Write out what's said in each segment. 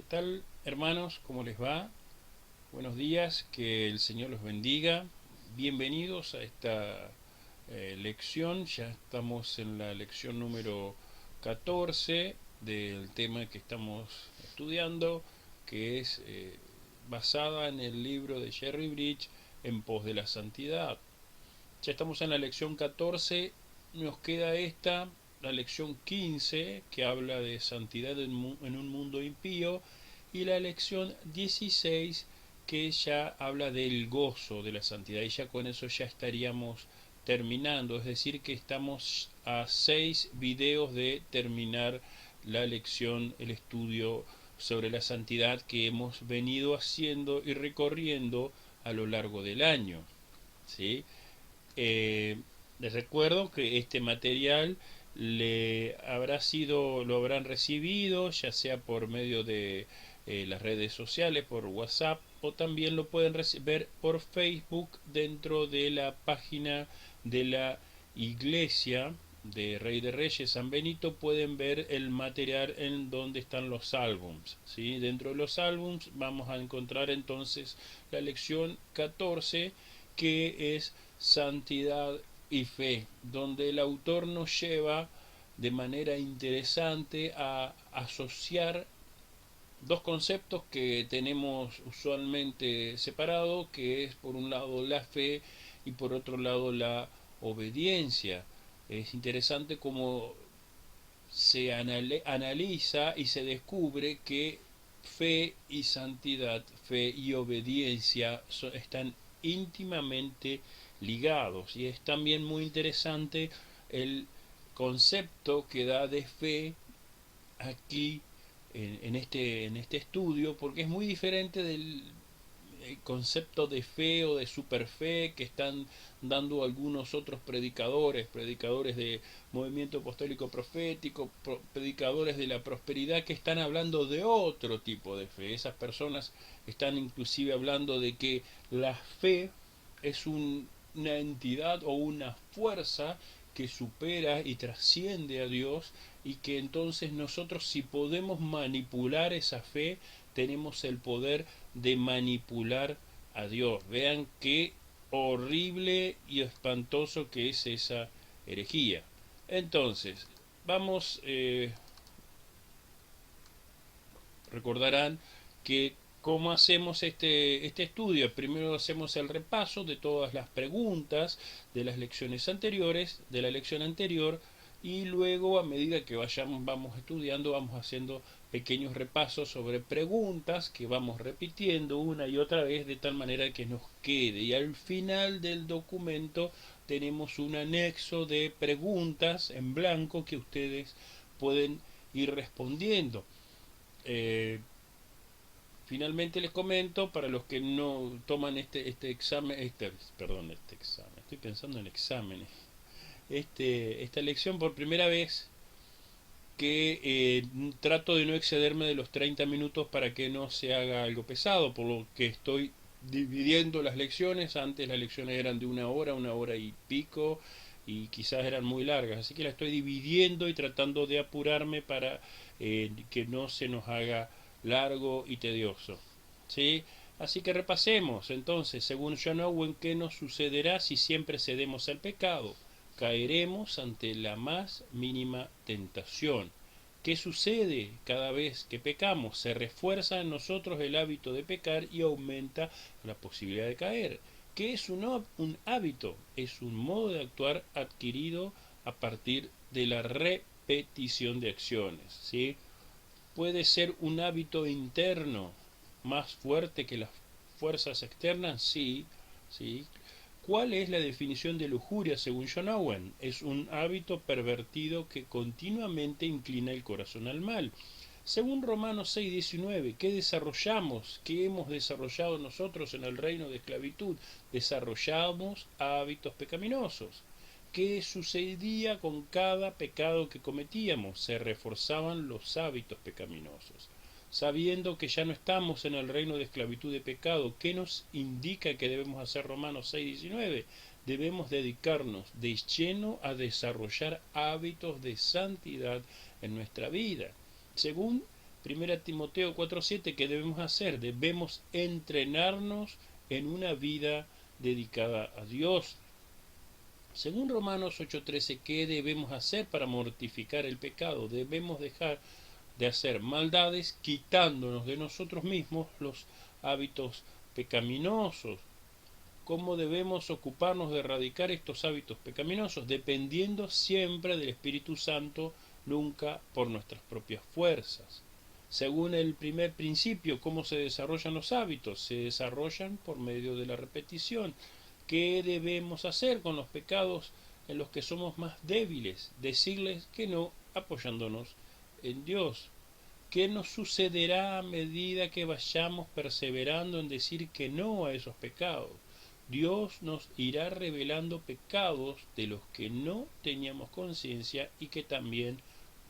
¿Qué tal, hermanos? ¿Cómo les va? Buenos días, que el Señor los bendiga. Bienvenidos a esta lección. Ya estamos en la lección número 14 del tema que estamos estudiando, que es basada en el libro de Jerry Bridge, En pos de la santidad. Ya estamos en la lección 14, nos queda esta, la lección 15, que habla de santidad en un mundo impío, y la lección 16, que ya habla del gozo de la santidad, y ya con eso ya estaríamos terminando, es decir, que estamos a 6 videos de terminar la lección, el estudio sobre la santidad que hemos venido haciendo y recorriendo a lo largo del año, ¿sí? Les recuerdo que este material lo habrán recibido, ya sea por medio de las redes sociales, por WhatsApp, o también lo pueden ver por Facebook dentro de la página de la iglesia de Rey de Reyes San Benito. Pueden ver el material en donde están los álbums, ¿sí? Dentro de los álbums vamos a encontrar entonces la lección 14, que es santidad y fe, donde el autor nos lleva de manera interesante a asociar dos conceptos que tenemos usualmente separados, que es por un lado la fe y por otro lado la obediencia. Es interesante cómo se analiza y se descubre que fe y santidad, fe y obediencia están íntimamente ligados, y es también muy interesante el concepto que da de fe aquí en este estudio, porque es muy diferente del concepto de fe o de superfe que están dando algunos otros predicadores de movimiento apostólico profético, predicadores de la prosperidad, que están hablando de otro tipo de fe. Esas personas están inclusive hablando de que la fe es una entidad o una fuerza que supera y trasciende a Dios, y que entonces nosotros, si podemos manipular esa fe, tenemos el poder de manipular a Dios. Vean qué horrible y espantoso que es esa herejía. Entonces, vamos, recordarán que cómo hacemos este estudio. Primero hacemos el repaso de todas las preguntas de las lecciones anteriores, de la lección anterior, y luego, a medida que vamos estudiando, vamos haciendo pequeños repasos sobre preguntas que vamos repitiendo una y otra vez, de tal manera que nos quede. Y al final del documento tenemos un anexo de preguntas en blanco que ustedes pueden ir respondiendo. Eh, Finalmente les comento, para los que no toman este examen, este examen, estoy pensando en exámenes, esta lección por primera vez, que trato de no excederme de los 30 minutos para que no se haga algo pesado, por lo que estoy dividiendo las lecciones. Antes las lecciones eran de una hora y pico, y quizás eran muy largas, así que la estoy dividiendo y tratando de apurarme para que no se nos haga largo y tedioso, ¿sí? Así que repasemos entonces. Según John Owen, ¿qué nos sucederá si siempre cedemos al pecado? Caeremos ante la más mínima tentación. ¿Qué sucede cada vez que pecamos? Se refuerza en nosotros el hábito de pecar y aumenta la posibilidad de caer. ¿Qué es un hábito? Es un modo de actuar adquirido a partir de la repetición de acciones, ¿sí? Puede ser un hábito interno más fuerte que las fuerzas externas, sí, sí. ¿Cuál es la definición de lujuria según John Owen? Es un hábito pervertido que continuamente inclina el corazón al mal. Según Romanos 6:19, ¿qué desarrollamos? ¿Qué hemos desarrollado nosotros en el reino de esclavitud? Desarrollamos hábitos pecaminosos. ¿Qué sucedía con cada pecado que cometíamos? Se reforzaban los hábitos pecaminosos. Sabiendo que ya no estamos en el reino de esclavitud de pecado, ¿qué nos indica que debemos hacer Romanos 6:19? Debemos dedicarnos de lleno a desarrollar hábitos de santidad en nuestra vida. Según Primera Timoteo 4:7, ¿qué debemos hacer? Debemos entrenarnos en una vida dedicada a Dios. Según Romanos 8:13, ¿qué debemos hacer para mortificar el pecado? Debemos dejar de hacer maldades, quitándonos de nosotros mismos los hábitos pecaminosos. ¿Cómo debemos ocuparnos de erradicar estos hábitos pecaminosos? Dependiendo siempre del Espíritu Santo, nunca por nuestras propias fuerzas. Según el primer principio, ¿cómo se desarrollan los hábitos? Se desarrollan por medio de la repetición. ¿Qué debemos hacer con los pecados en los que somos más débiles? Decirles que no, apoyándonos en Dios. ¿Qué nos sucederá a medida que vayamos perseverando en decir que no a esos pecados? Dios nos irá revelando pecados de los que no teníamos conciencia y que también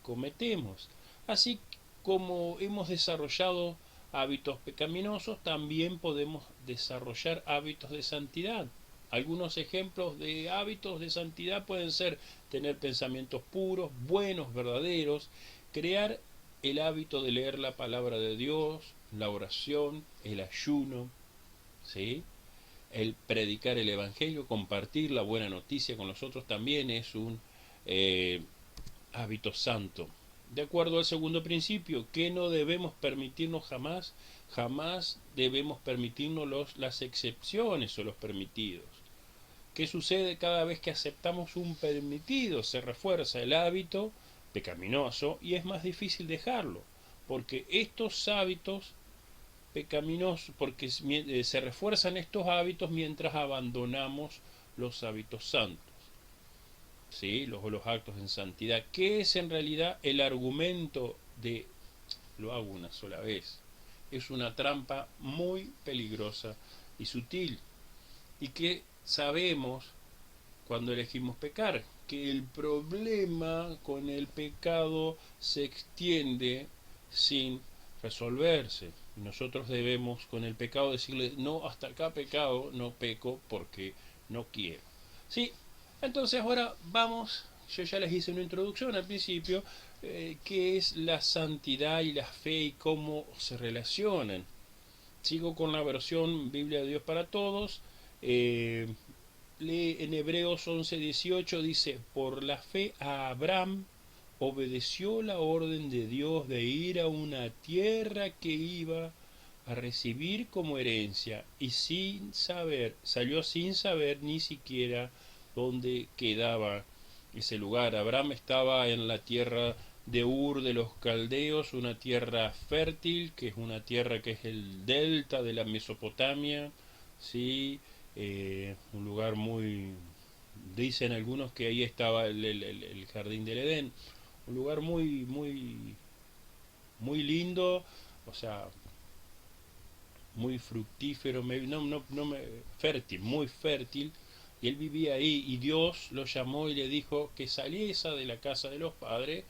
cometemos. Así como hemos desarrollado hábitos pecaminosos, también podemos desarrollar hábitos de santidad. Algunos ejemplos de hábitos de santidad pueden ser tener pensamientos puros, buenos, verdaderos, crear el hábito de leer la palabra de Dios, la oración, el ayuno, ¿sí? El predicar el Evangelio, compartir la buena noticia con los otros también es un hábito santo. De acuerdo al segundo principio, que no debemos permitirnos jamás, jamás debemos permitirnos las excepciones o los permitidos. ¿Qué sucede cada vez que aceptamos un permitido? Se refuerza el hábito pecaminoso y es más difícil dejarlo, porque estos hábitos pecaminosos, porque se refuerzan estos hábitos mientras abandonamos los hábitos santos, ¿sí? los actos en santidad. ¿Qué es en realidad el argumento de lo hago una sola vez? Es una trampa muy peligrosa y sutil, y que sabemos cuando elegimos pecar, que el problema con el pecado se extiende sin resolverse. Nosotros debemos con el pecado decirle, no, hasta acá pecado, no peco porque no quiero. Sí, entonces ahora vamos, yo ya les hice una introducción al principio, qué es la santidad y la fe y cómo se relacionan. Sigo con la versión Biblia de Dios para Todos. Lee en Hebreos 11:18, dice, por la fe a Abraham obedeció la orden de Dios de ir a una tierra que iba a recibir como herencia y salió sin saber ni siquiera dónde quedaba ese lugar. Abraham estaba en la tierra de Ur de los Caldeos, una tierra fértil, que es una tierra que es el delta de la Mesopotamia, ¿sí? Un lugar muy, dicen algunos que ahí estaba el jardín del Edén, un lugar muy lindo, o sea, muy fructífero, fértil, muy fértil, y él vivía ahí, y Dios lo llamó y le dijo que saliese de la casa de los padres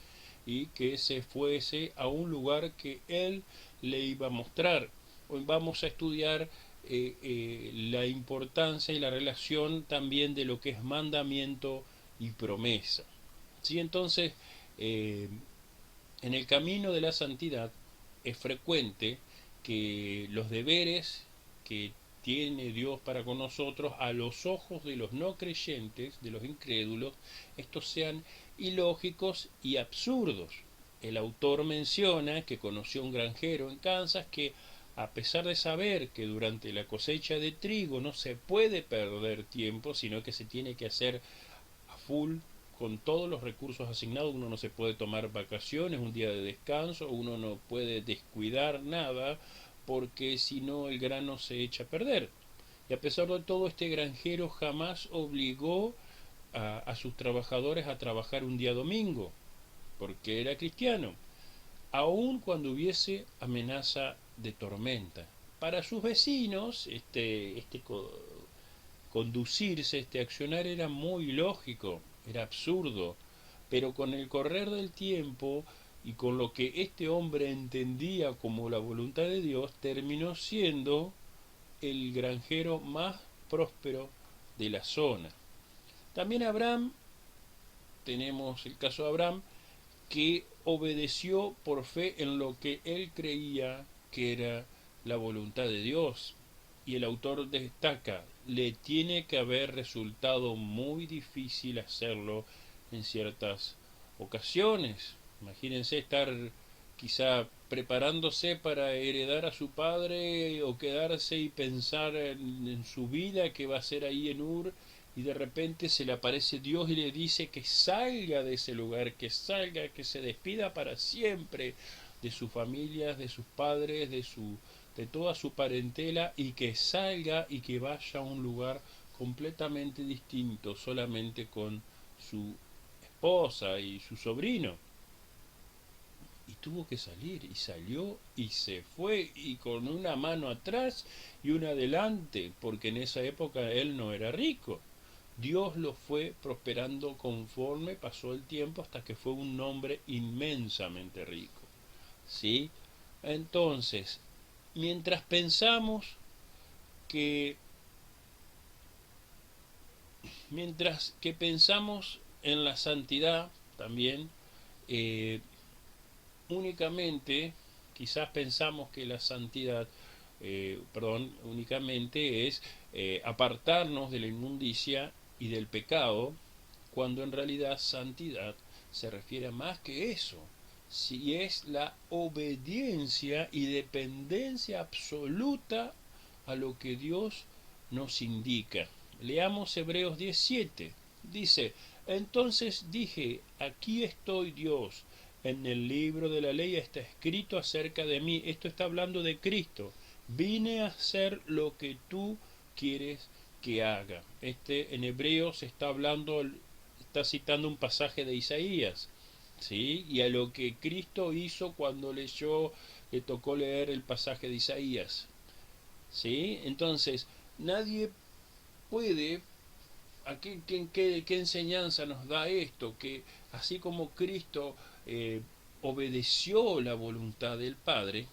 y que se fuese a un lugar que él le iba a mostrar. Hoy vamos a estudiar la importancia y la relación también de lo que es mandamiento y promesa. ¿Sí? Entonces, en el camino de la santidad es frecuente que los deberes que tiene Dios para con nosotros a los ojos de los no creyentes, de los incrédulos, estos sean ilógicos y absurdos. El autor menciona que conoció un granjero en Kansas que, a pesar de saber que durante la cosecha de trigo no se puede perder tiempo, sino que se tiene que hacer a full con todos los recursos asignados, uno no se puede tomar vacaciones, un día de descanso, uno no puede descuidar nada, porque si no el grano se echa a perder. Y a pesar de todo, este granjero jamás obligó a sus trabajadores a trabajar un día domingo, porque era cristiano, aun cuando hubiese amenaza de tormenta. Para sus vecinos, conducirse, este accionar era muy lógico, era absurdo, pero con el correr del tiempo y con lo que este hombre entendía como la voluntad de Dios, terminó siendo el granjero más próspero de la zona. También Abraham, tenemos el caso de Abraham, que obedeció por fe en lo que él creía que era la voluntad de Dios. Y el autor destaca, le tiene que haber resultado muy difícil hacerlo en ciertas ocasiones. Imagínense estar quizá preparándose para heredar a su padre o quedarse y pensar en su vida que va a ser ahí en Ur, y de repente se le aparece Dios y le dice que salga de ese lugar, que salga, que se despida para siempre de sus familias, de sus padres, de toda su parentela, y que salga y que vaya a un lugar completamente distinto, solamente con su esposa y su sobrino. Y tuvo que salir, y salió, y se fue, y con una mano atrás y una adelante, porque en esa época él no era rico. Dios lo fue prosperando conforme pasó el tiempo hasta que fue un hombre inmensamente rico. ¿Sí? Entonces, mientras pensamos que mientras que pensamos en la santidad también, eh, únicamente, quizás pensamos que la santidad, únicamente es apartarnos de la inmundicia y del pecado, cuando en realidad santidad se refiere a más que eso. Si es la obediencia y dependencia absoluta a lo que Dios nos indica. Leamos Hebreos 17. Dice, entonces dije, aquí estoy Dios, en el libro de la ley está escrito acerca de mí. Esto está hablando de Cristo. Vine a hacer lo que tú quieres que haga. En Hebreos está hablando, está citando un pasaje de Isaías, ¿sí? Y a lo que Cristo hizo cuando le tocó leer el pasaje de Isaías, ¿sí? Entonces, nadie puede, ¿qué enseñanza nos da esto? Que así como Cristo obedeció la voluntad del Padre,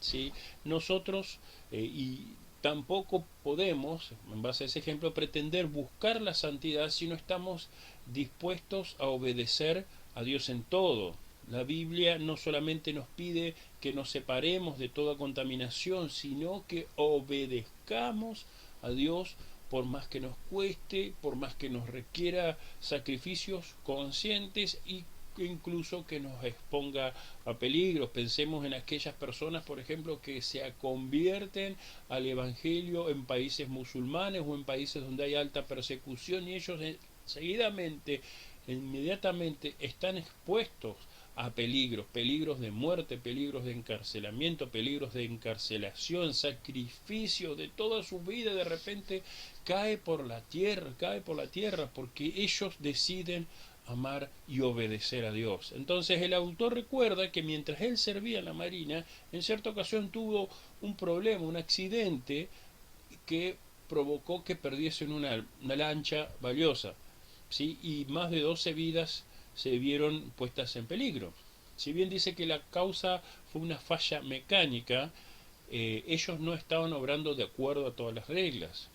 ¿sí? Nosotros, y tampoco podemos, en base a ese ejemplo, pretender buscar la santidad si no estamos dispuestos a obedecer a Dios en todo. La Biblia no solamente nos pide que nos separemos de toda contaminación, sino que obedezcamos a Dios por más que nos cueste, por más que nos requiera sacrificios conscientes y incluso que nos exponga a peligros. Pensemos en aquellas personas, por ejemplo, que se convierten al Evangelio en países musulmanes o en países donde hay alta persecución, y ellos seguidamente, inmediatamente están expuestos a peligros, peligros de muerte, peligros de encarcelamiento, peligros de encarcelación, sacrificio de toda su vida, de repente cae por la tierra, porque ellos deciden amar y obedecer a Dios. Entonces el autor recuerda que mientras él servía en la marina, en cierta ocasión tuvo un problema, un accidente que provocó que perdiesen una lancha valiosa, ¿sí? Y más de 12 vidas se vieron puestas en peligro. Si bien dice que la causa fue una falla mecánica, ellos no estaban obrando de acuerdo a todas las reglas.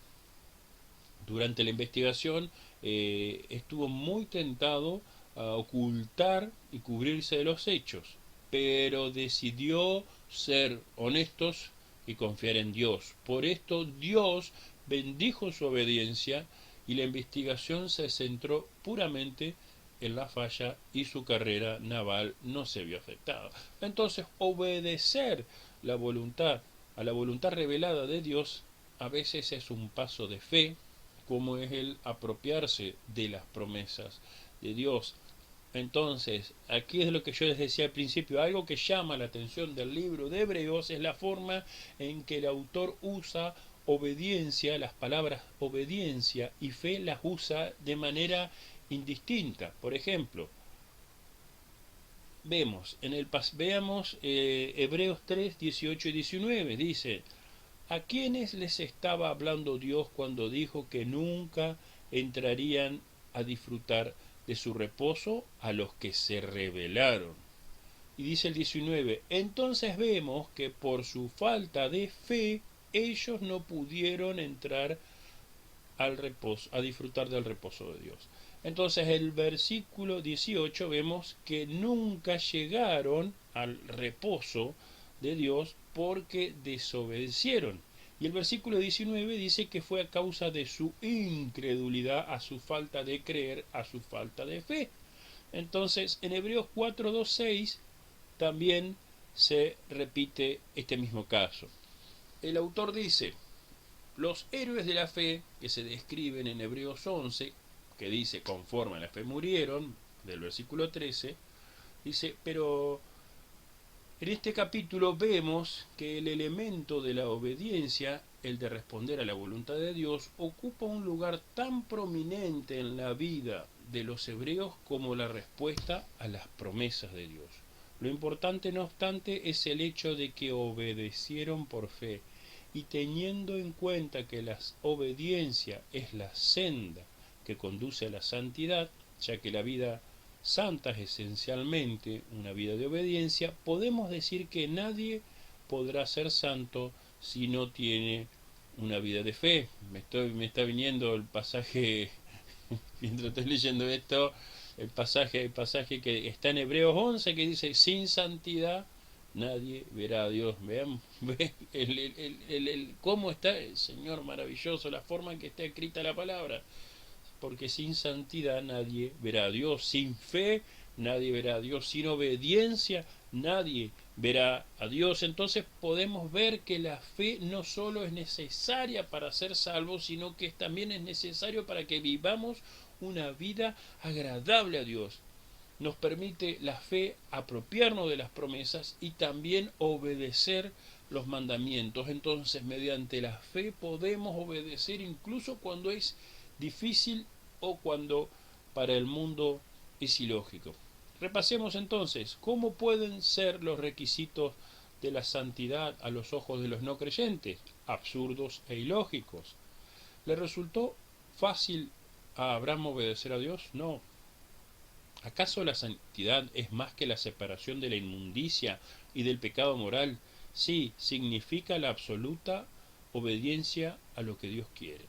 Durante la investigación estuvo muy tentado a ocultar y cubrirse de los hechos, pero decidió ser honestos y confiar en Dios. Por esto Dios bendijo su obediencia y la investigación se centró puramente en la falla y su carrera naval no se vio afectada. Entonces, obedecer la voluntad a la voluntad revelada de Dios a veces es un paso de fe, como es el apropiarse de las promesas de Dios. Entonces, aquí es lo que yo les decía al principio, algo que llama la atención del libro de Hebreos es la forma en que el autor usa obediencia, las palabras obediencia y fe las usa de manera indistinta. Por ejemplo, veamos Hebreos 3, 18 y 19, dice, ¿a quiénes les estaba hablando Dios cuando dijo que nunca entrarían a disfrutar de su reposo? A los que se rebelaron. Y dice el 19, entonces vemos que por su falta de fe ellos no pudieron entrar al reposo, a disfrutar del reposo de Dios. Entonces el versículo 18 vemos que nunca llegaron al reposo de Dios porque desobedecieron. Y el versículo 19 dice que fue a causa de su incredulidad, a su falta de creer, a su falta de fe. Entonces en Hebreos 4, 2, 6 también se repite este mismo caso. El autor dice: los héroes de la fe que se describen en Hebreos 11, que dice conforme a la fe murieron, del versículo 13, dice, pero en este capítulo vemos que el elemento de la obediencia, el de responder a la voluntad de Dios, ocupa un lugar tan prominente en la vida de los hebreos como la respuesta a las promesas de Dios. Lo importante, no obstante, es el hecho de que obedecieron por fe, y teniendo en cuenta que la obediencia es la senda que conduce a la santidad, ya que la vida santa es esencialmente una vida de obediencia, podemos decir que nadie podrá ser santo si no tiene una vida de fe. Me está viniendo el pasaje, mientras estoy leyendo esto, el pasaje que está en Hebreos 11 que dice, sin santidad nadie verá a Dios. Vean cómo está el Señor maravilloso, la forma en que está escrita la palabra. Porque sin santidad nadie verá a Dios, sin fe nadie verá a Dios, sin obediencia nadie verá a Dios. Entonces podemos ver que la fe no solo es necesaria para ser salvos, sino que también es necesario para que vivamos una vida agradable a Dios. Nos permite la fe apropiarnos de las promesas y también obedecer los mandamientos. Entonces, mediante la fe podemos obedecer incluso cuando es difícil o cuando para el mundo es ilógico. Repasemos entonces, ¿cómo pueden ser los requisitos de la santidad a los ojos de los no creyentes? Absurdos e ilógicos. ¿Le resultó fácil a Abraham obedecer a Dios? No. ¿Acaso la santidad es más que la separación de la inmundicia y del pecado moral? Sí, significa la absoluta obediencia a lo que Dios quiere.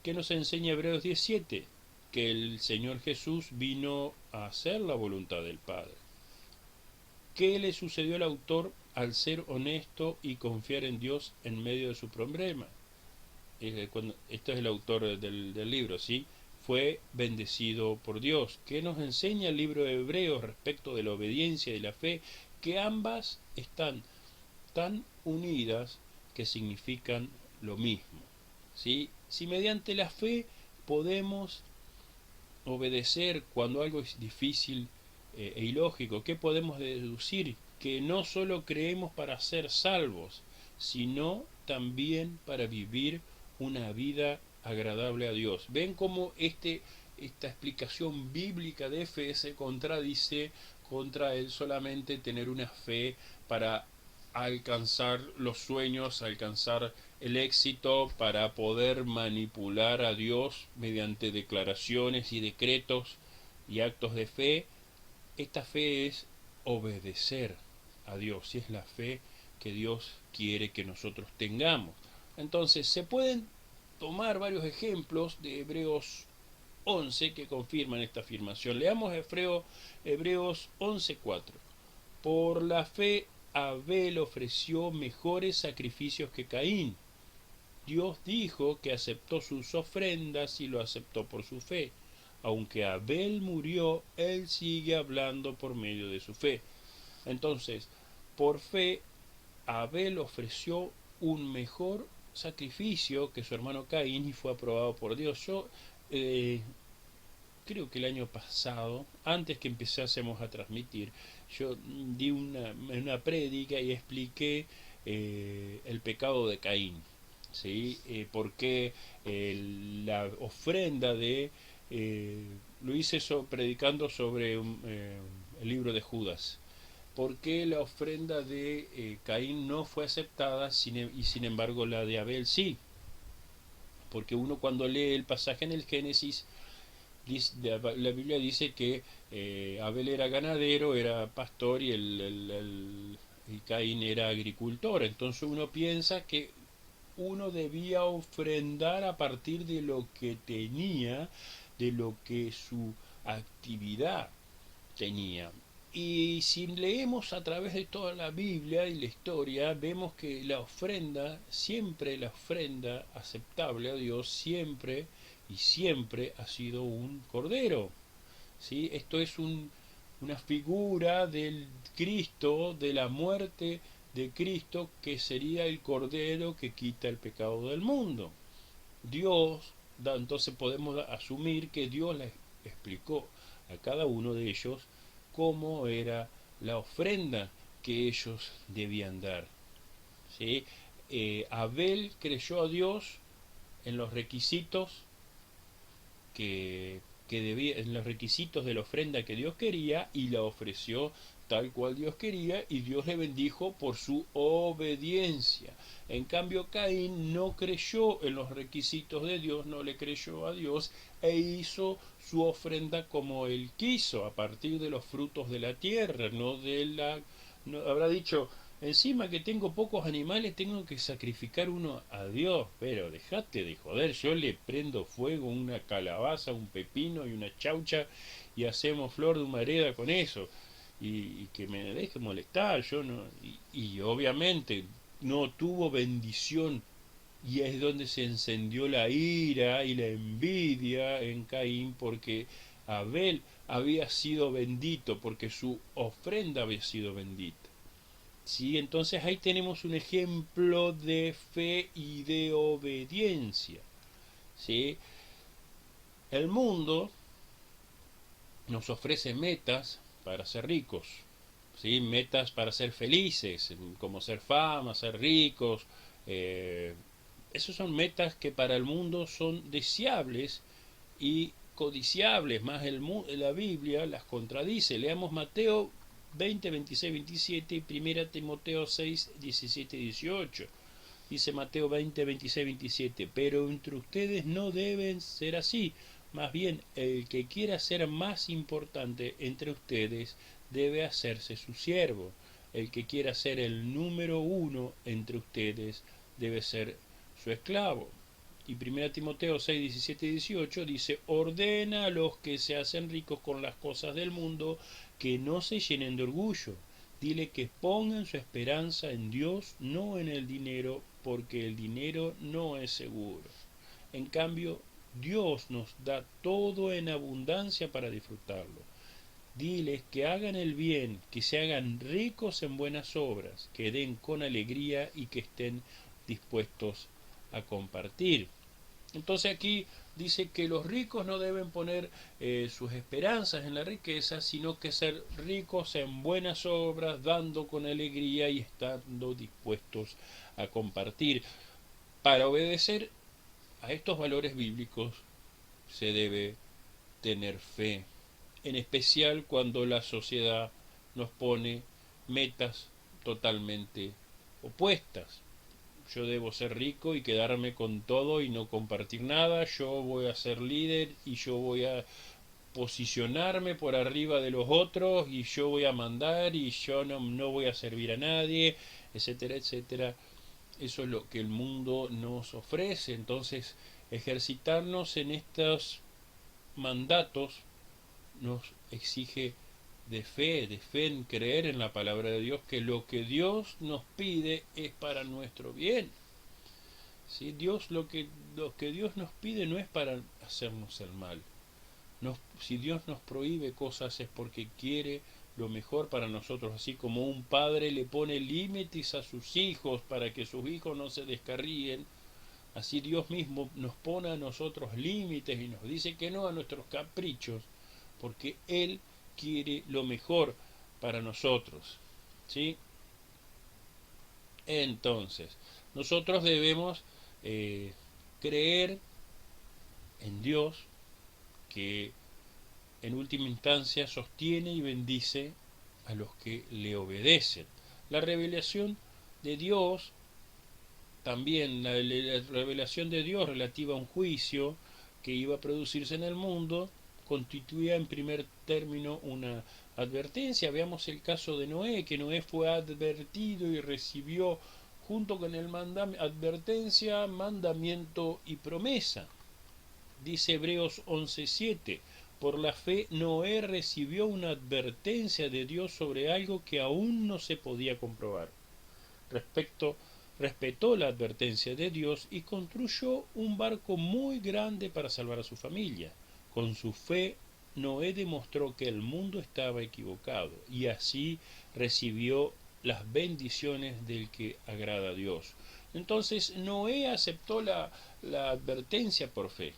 ¿Qué nos enseña Hebreos 17? Que el Señor Jesús vino a hacer la voluntad del Padre. ¿Qué le sucedió al autor al ser honesto y confiar en Dios en medio de su problema? Esto es el autor del libro, ¿sí? Fue bendecido por Dios. ¿Qué nos enseña el libro de Hebreos respecto de la obediencia y la fe? Que ambas están tan unidas que significan lo mismo, ¿sí? Si mediante la fe podemos obedecer cuando algo es difícil e ilógico, ¿qué podemos deducir? Que no solo creemos para ser salvos, sino también para vivir una vida agradable a Dios. ¿Ven cómo esta explicación bíblica de fe se contradice contra el solamente tener una fe para alcanzar los sueños, alcanzar el éxito, para poder manipular a Dios mediante declaraciones y decretos y actos de fe? Esta fe es obedecer a Dios y es la fe que Dios quiere que nosotros tengamos. Entonces se pueden tomar varios ejemplos de Hebreos 11 que confirman esta afirmación. Leamos Hebreos 11:4. Por la fe Abel ofreció mejores sacrificios que Caín. Dios dijo que aceptó sus ofrendas y lo aceptó por su fe. Aunque Abel murió, él sigue hablando por medio de su fe. Entonces, por fe, Abel ofreció un mejor sacrificio que su hermano Caín y fue aprobado por Dios. Yo creo que el año pasado, antes que empezásemos a transmitir, yo di una prédica y expliqué el pecado de Caín, ¿sí? Porque la ofrenda lo hice predicando sobre el libro de Judas. ¿Por qué la ofrenda de Caín no fue aceptada y sin embargo la de Abel sí? Porque uno cuando lee el pasaje en el Génesis, la Biblia dice que Abel era ganadero, era pastor y Caín era agricultor. Entonces uno piensa que uno debía ofrendar a partir de lo que tenía de lo que su actividad tenía. Y si leemos a través de toda la Biblia y la historia, vemos que la ofrenda, siempre la ofrenda aceptable a Dios, siempre y siempre ha sido un cordero. ¿Sí? Esto es una figura del Cristo, de la muerte de Cristo, que sería el cordero que quita el pecado del mundo. Dios, entonces podemos asumir que Dios le explicó a cada uno de ellos cómo era la ofrenda que ellos debían dar. ¿Sí? Abel creyó a Dios en los requisitos que debía, en los requisitos de la ofrenda que Dios quería, y la ofreció tal cual Dios quería, y Dios le bendijo por su obediencia. En cambio, Caín no creyó en los requisitos de Dios, no le creyó a Dios, e hizo su ofrenda como él quiso, a partir de los frutos de la tierra, no de la... No, habrá dicho, encima que tengo pocos animales, tengo que sacrificar uno a Dios. Pero dejate de joder, yo le prendo fuego una calabaza, un pepino y una chaucha y hacemos flor de humareda con eso. Y que me deje molestar, yo no. Y obviamente no tuvo bendición. Y es donde se encendió la ira y la envidia en Caín, porque Abel había sido bendito, porque su ofrenda había sido bendita. ¿Sí? Entonces ahí tenemos un ejemplo de fe y de obediencia. ¿Sí? El mundo nos ofrece metas para ser ricos, ¿sí? Metas para ser felices, como ser fama, ser ricos. Eh, Esas son metas que para el mundo son deseables y codiciables, más la Biblia las contradice. Leamos Mateo 20, 26, 27 y 1 Timoteo 6, 17 y 18. Dice Mateo 20, 26, 27, pero entre ustedes no deben ser así, más bien el que quiera ser más importante entre ustedes debe hacerse su siervo, el que quiera ser el número uno entre ustedes debe ser su esclavo. Y 1 Timoteo 6, 17 y 18 dice, ordena a los que se hacen ricos con las cosas del mundo que no se llenen de orgullo. Dile que pongan su esperanza en Dios, no en el dinero, porque el dinero no es seguro. En cambio, Dios nos da todo en abundancia para disfrutarlo. Diles que hagan el bien, que se hagan ricos en buenas obras, que den con alegría y que estén dispuestos a compartir. Entonces aquí dice que los ricos no deben poner sus esperanzas en la riqueza, sino que ser ricos en buenas obras, dando con alegría y estando dispuestos a compartir. Para obedecer a estos valores bíblicos se debe tener fe, en especial cuando la sociedad nos pone metas totalmente opuestas. Yo debo ser rico y quedarme con todo y no compartir nada, yo voy a ser líder y yo voy a posicionarme por arriba de los otros y yo voy a mandar y yo no voy a servir a nadie, etcétera, etcétera. Eso es lo que el mundo nos ofrece. Entonces, ejercitarnos en estos mandatos nos exige de fe en creer en la palabra de Dios, que lo que Dios nos pide es para nuestro bien. ¿Sí? Lo que Dios nos pide no es para hacernos el mal. Si Dios nos prohíbe cosas es porque quiere lo mejor para nosotros, así como un padre le pone límites a sus hijos para que sus hijos no se descarríen, así Dios mismo nos pone a nosotros límites y nos dice que no a nuestros caprichos, porque Él quiere lo mejor para nosotros. ¿Sí? Entonces, nosotros debemos creer en Dios, que en última instancia sostiene y bendice a los que le obedecen. La revelación de Dios, también la revelación de Dios relativa a un juicio que iba a producirse en el mundo, constituía en primer término una advertencia. Veamos el caso de Noé, que Noé fue advertido y recibió junto con el advertencia, mandamiento y promesa. Dice Hebreos 11:7, por la fe Noé recibió una advertencia de Dios sobre algo que aún no se podía comprobar. Respetó la advertencia de Dios y construyó un barco muy grande para salvar a su familia. Con su fe, Noé demostró que el mundo estaba equivocado y así recibió las bendiciones del que agrada a Dios. Entonces Noé aceptó la advertencia por fe.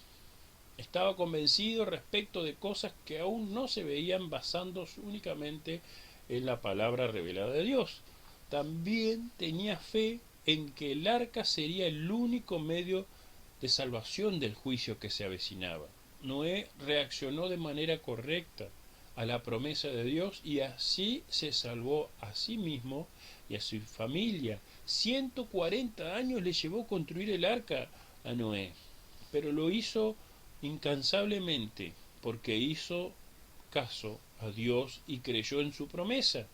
Estaba convencido respecto de cosas que aún no se veían, basándose únicamente en la palabra revelada de Dios. También tenía fe en que el arca sería el único medio de salvación del juicio que se avecinaba. Noé reaccionó de manera correcta a la promesa de Dios y así se salvó a sí mismo y a su familia. 140 años le llevó construir el arca a Noé, pero lo hizo incansablemente porque hizo caso a Dios y creyó en su promesa.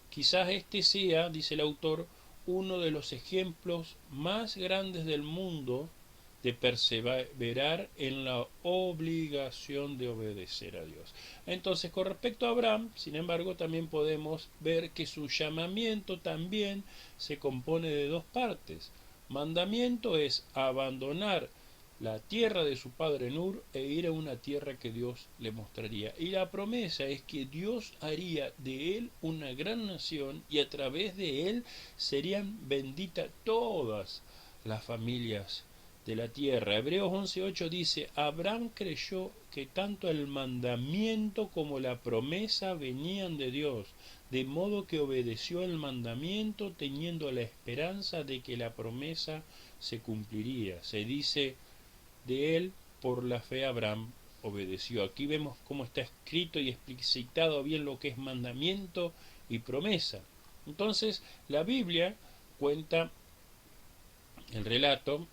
Quizás este sea, dice el autor, uno de los ejemplos más grandes del mundo de perseverar en la obligación de obedecer a Dios. Entonces, con respecto a Abraham, sin embargo, también podemos ver que su llamamiento también se compone de dos partes. Mandamiento es abandonar la tierra de su padre Nur e ir a una tierra que Dios le mostraría. Y la promesa es que Dios haría de él una gran nación y a través de él serían benditas todas las familias de la tierra. Hebreos 11:8 dice, Abraham creyó que tanto el mandamiento como la promesa venían de Dios, de modo que obedeció el mandamiento teniendo la esperanza de que la promesa se cumpliría. Se dice de él, por la fe Abraham obedeció. Aquí vemos cómo está escrito y explicitado bien lo que es mandamiento y promesa. Entonces, la Biblia cuenta el relato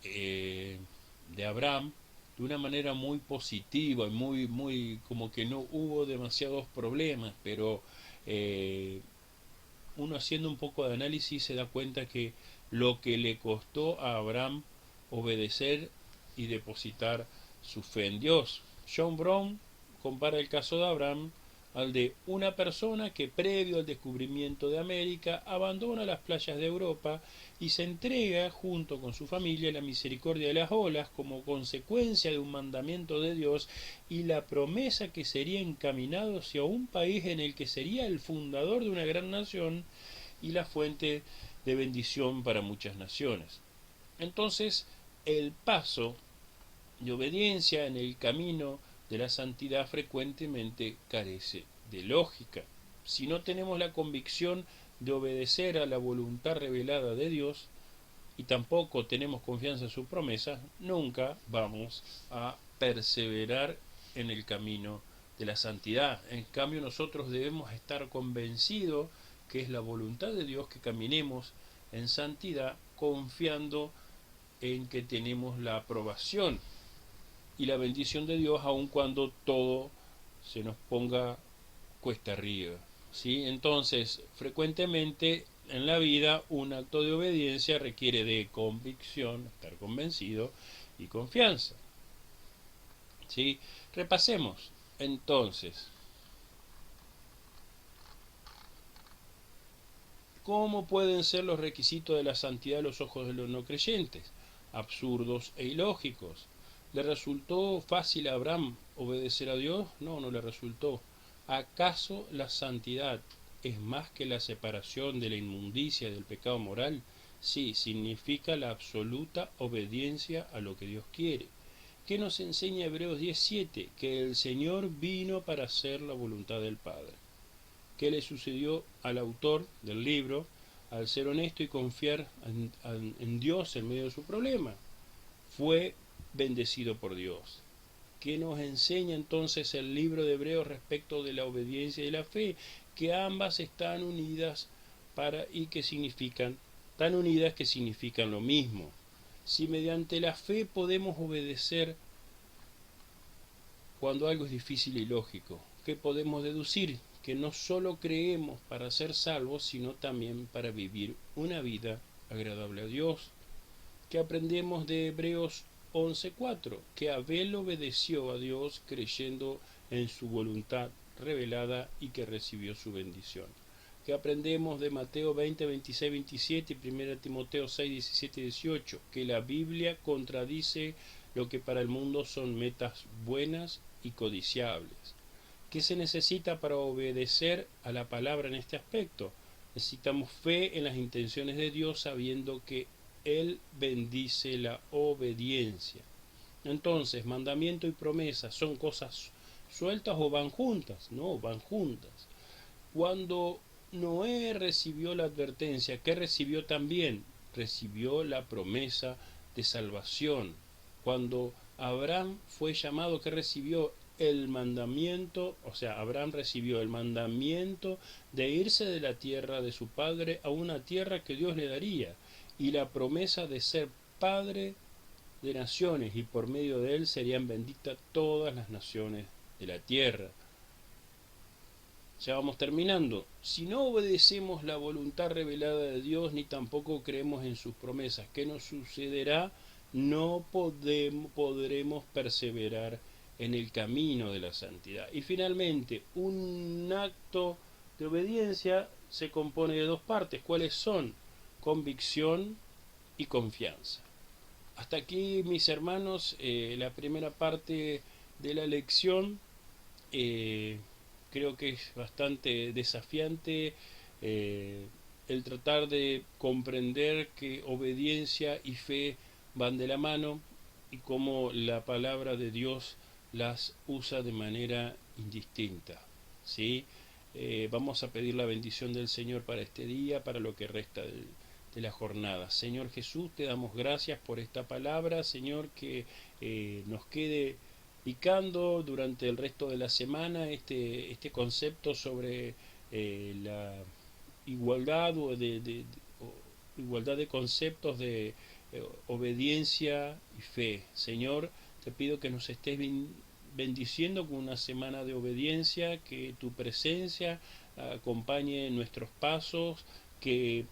de Abraham de una manera muy positiva y muy como que no hubo demasiados problemas, pero uno haciendo un poco de análisis se da cuenta que lo que le costó a Abraham obedecer y depositar su fe en Dios. John Brown compara el caso de Abraham al de una persona que previo al descubrimiento de América abandona las playas de Europa y se entrega junto con su familia a la misericordia de las olas como consecuencia de un mandamiento de Dios y la promesa que sería encaminado hacia un país en el que sería el fundador de una gran nación y la fuente de bendición para muchas naciones. Entonces, el paso de obediencia en el camino de la santidad frecuentemente carece de lógica. Si no tenemos la convicción de obedecer a la voluntad revelada de Dios y tampoco tenemos confianza en su promesa, nunca vamos a perseverar en el camino de la santidad. En cambio, nosotros debemos estar convencidos que es la voluntad de Dios que caminemos en santidad, confiando en que tenemos la aprobación y la bendición de Dios aun cuando todo se nos ponga cuesta arriba. ¿Sí? Entonces, frecuentemente en la vida un acto de obediencia requiere de convicción, estar convencido y confianza. ¿Sí? Repasemos. Entonces, ¿cómo pueden ser los requisitos de la santidad a los ojos de los no creyentes? Absurdos e ilógicos. ¿Le resultó fácil a Abraham obedecer a Dios? No, no le resultó. ¿Acaso la santidad es más que la separación de la inmundicia del pecado moral? Sí, significa la absoluta obediencia a lo que Dios quiere. ¿Qué nos enseña Hebreos 17? Que el Señor vino para hacer la voluntad del Padre. ¿Qué le sucedió al autor del libro al ser honesto y confiar en Dios en medio de su problema? Fue bendecido por Dios. ¿Qué nos enseña entonces el libro de Hebreos respecto de la obediencia y la fe? Que ambas están unidas y que significan, tan unidas que significan lo mismo. Si mediante la fe podemos obedecer cuando algo es difícil y lógico, ¿qué podemos deducir? Que no solo creemos para ser salvos, sino también para vivir una vida agradable a Dios. ¿Qué aprendemos de Hebreos 11:4, que Abel obedeció a Dios creyendo en su voluntad revelada y que recibió su bendición. Que aprendemos de Mateo 20, 26, 27 y 1 Timoteo 6, 17 y 18, que la Biblia contradice lo que para el mundo son metas buenas y codiciables. ¿Qué se necesita para obedecer a la palabra en este aspecto? Necesitamos fe en las intenciones de Dios sabiendo que Él bendice la obediencia. Entonces, mandamiento y promesa son cosas sueltas o van juntas. No, van juntas. Cuando Noé recibió la advertencia, ¿qué recibió también? Recibió la promesa de salvación. Cuando Abraham fue llamado, ¿qué recibió? El mandamiento, o sea, Abraham recibió el mandamiento de irse de la tierra de su padre a una tierra que Dios le daría, y la promesa de ser padre de naciones, y por medio de él serían benditas todas las naciones de la tierra. Ya vamos terminando. Si no obedecemos la voluntad revelada de Dios ni tampoco creemos en sus promesas, ¿qué nos sucederá? No podremos perseverar en el camino de la santidad. Y finalmente, un acto de obediencia se compone de dos partes. ¿Cuáles son? Convicción y confianza. Hasta aquí, mis hermanos, la primera parte de la lección. Creo que es bastante desafiante el tratar de comprender que obediencia y fe van de la mano y cómo la palabra de Dios las usa de manera indistinta. ¿Sí? Vamos a pedir la bendición del Señor para este día, para lo que resta de la jornada. Señor Jesús, te damos gracias por esta palabra, Señor, que nos quede picando durante el resto de la semana este concepto sobre la igualdad igualdad de conceptos de obediencia y fe. Señor, te pido que nos estés bendiciendo con una semana de obediencia, que tu presencia acompañe nuestros pasos, que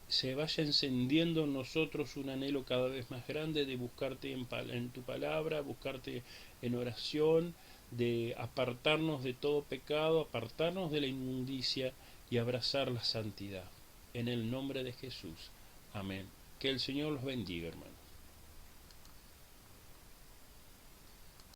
se vaya encendiendo en nosotros un anhelo cada vez más grande de buscarte en tu palabra, buscarte en oración, de apartarnos de todo pecado, apartarnos de la inmundicia y abrazar la santidad. En el nombre de Jesús. Amén. Que el Señor los bendiga, hermanos.